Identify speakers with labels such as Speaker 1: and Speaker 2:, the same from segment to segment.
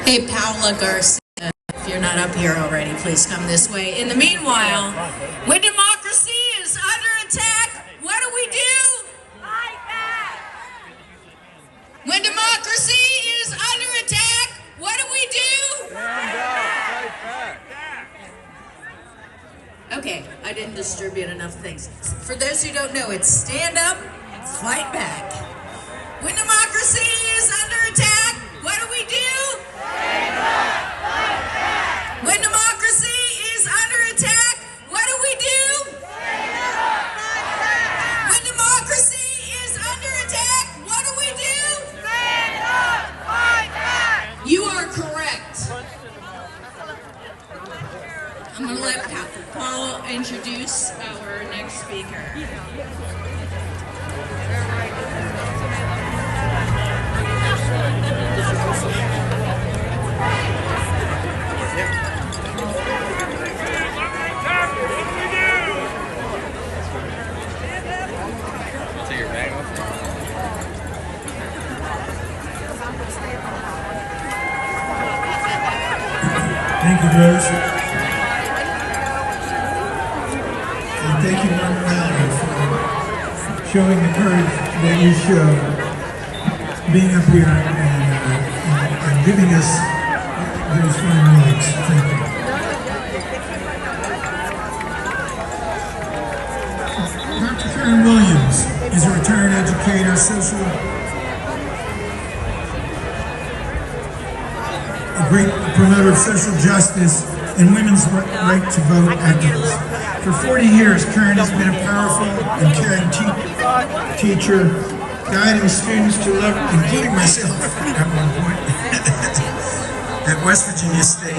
Speaker 1: Hey, Paula Garcia, if you're not up here already, please come this way. In the meanwhile, when democracy is under attack, what do? Fight back! When democracy is under attack, what do?
Speaker 2: Stand up, fight back!
Speaker 1: Okay, I didn't distribute enough things. For those who don't know, it's stand up, fight back. When democracy is under attack, what do? Stand up, fight back. When democracy is under attack, what do? Stand up, fight back. When democracy is under attack, what do? Stand up, fight back. You are correct. I'm going to let Paul introduce our next speaker.
Speaker 3: Thank you, Rose. And thank you, Mama Mallory, for showing the courage that you show, being up here and giving us those fine words. Thank you. Dr. Karen Williams is a retired educator, a great promoter of social justice and women's right to vote activist. For 40 years, Karen has been a powerful and caring teacher, guiding students to love, including myself at one point, at West Virginia State,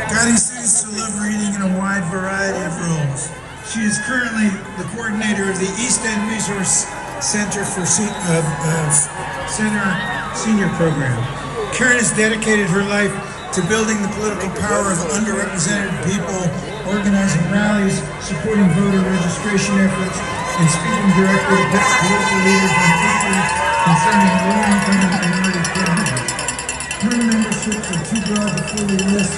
Speaker 3: guiding students to love reading in a wide variety of roles. She is currently the coordinator of the East End Resource Center for Senior Program. Karen has dedicated her life to building the political power of underrepresented people, organizing rallies, supporting voter registration efforts, and speaking directly to political leaders on issues concerning low-income and minority communities. Her memberships are too broad to fully list,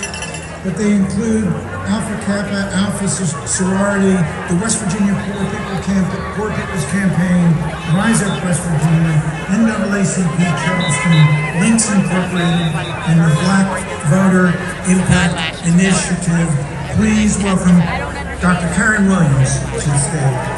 Speaker 3: but they include Alpha Kappa, Alpha Sorority, the West Virginia Poor People's Campaign, Rise Up West Virginia, NAACP Charleston, Links Incorporated, and the Black Voter Impact Initiative. Please welcome Dr. Karen Williams to the stage.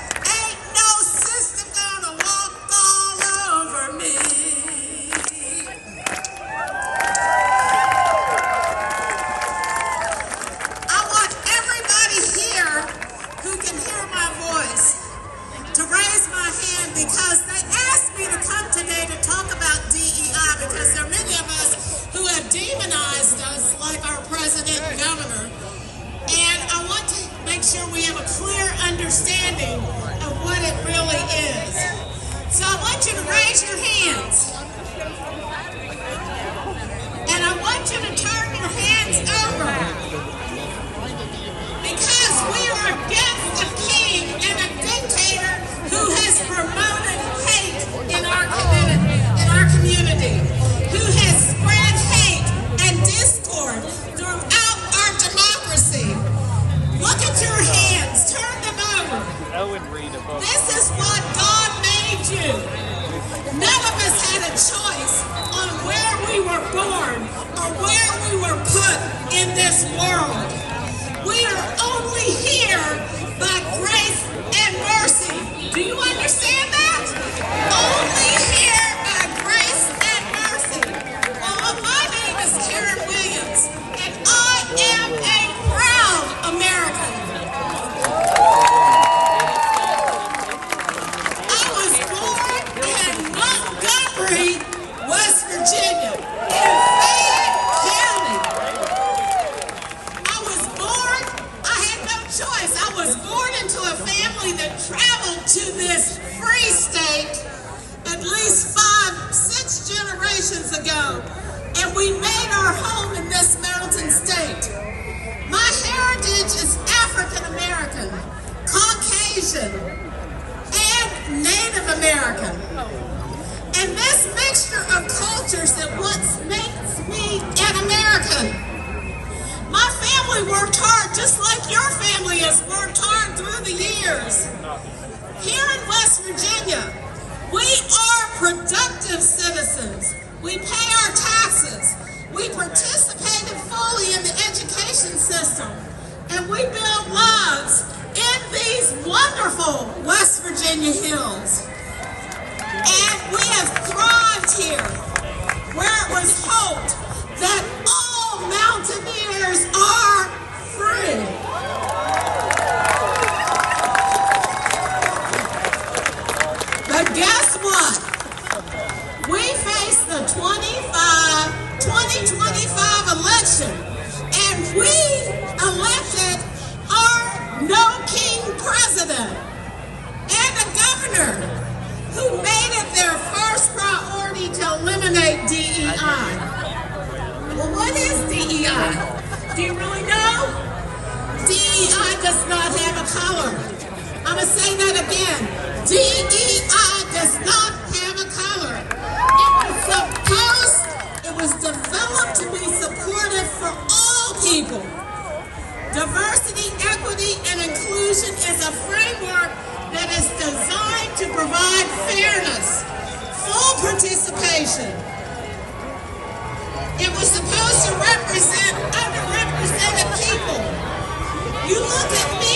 Speaker 4: Ain't no system gonna because they asked me to come today to talk about DEI because there are many of us who have demonized us, like our president and governor. And I want to make sure we have a clear understanding of what it really is. So I want you to raise your hands. And I want you to turn your hands over. Because we are against a king and a dictator who has promoted hate in our community, who has spread hate and discord throughout our democracy. Look at your hands. Turn them over. This is what God made you. None of us had a choice on where we were born or where we were put in this world. We are only here by grace and mercy. Do you understand that? Only here by grace and mercy. Well, my name is Karen Williams, and I am a proud American. I was born in Montgomery, West Virginia, in Fayette County. I was born, I had no choice. I was born into a family that traveled to this free state at least 5-6 generations ago, and we made our home in this mountain state. My heritage is African American, Caucasian, and Native American. And this mixture of cultures that what makes me an American. My family worked hard just like your family has worked hard through the years. Here in West Virginia, we are productive citizens. We pay our taxes. We participated fully in the education system. And we build lives in these wonderful West Virginia hills. And we have thrived here, where it was hoped that all mountaineers are free. But guess what? We face the 2025 election, and we elected our no-king president and a governor who made it their first priority to eliminate DEI. Well, what is DEI? Do you really know? DEI does not have a color. I'm going to say that again. DEI does not have a color. It was developed to be supportive for all people. Diversity, equity, and inclusion is a framework that is designed to provide fairness, full participation. It was supposed to represent underrepresented people. You look at me